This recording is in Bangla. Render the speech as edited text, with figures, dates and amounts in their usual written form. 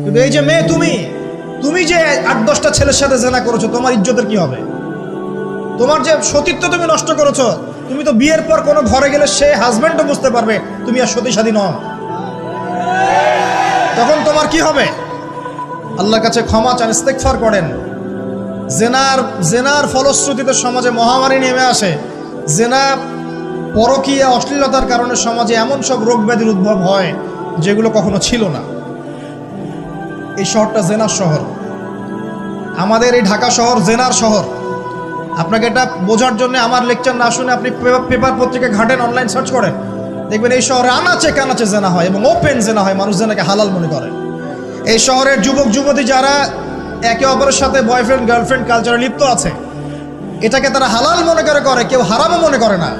কিন্তু এই যে মেয়ে, তুমি যে 8-10টা ছেলের সাথে জেনা করেছো, তোমার ইজ্জতের কি হবে? তোমার যে সতীত্ব তুমি নষ্ট করেছো। তুমি তো বিয়ের পর কোনো ঘরে গেলে সে হাজবেন্ডও বুঝতে পারবে তুমি আর সতীসাধী নও। তখন তোমার কি হবে? আল্লাহর কাছে ক্ষমা চান, ইস্তেগফার করেন। জেনার ফলশ্রুতিতে সমাজে মহামারী নেমে আসে। জেনা, পরকীয়া, অশ্লীলতার কারণে সমাজে এমন সব রোগ ব্যাধির উদ্ভব হয় যেগুলো কখনো ছিল না। এই শহরটা জেনার শহর। আমাদের এই ঢাকা শহর জেনার শহর। আপনাকে এটা বোঝার জন্য আমার লেকচার না শুনে আপনি পেপার পত্রিকা ঘাটেন, অনলাইন সার্চ করেন, দেখবেন এই শহরে আনাচে কানাচে জেনা হয় এবং ওপেন জেনা হয়। মানুষ জেনাকে হালাল মনে করে। এই শহরের যুবক যুবতী যারা একে অপরের সাথে বয়ফ্রেন্ড গার্লফ্রেন্ড কালচারে লিপ্ত আছে, এটাকে তারা হালাল মনে করে, কেউ হারামও মনে করে না।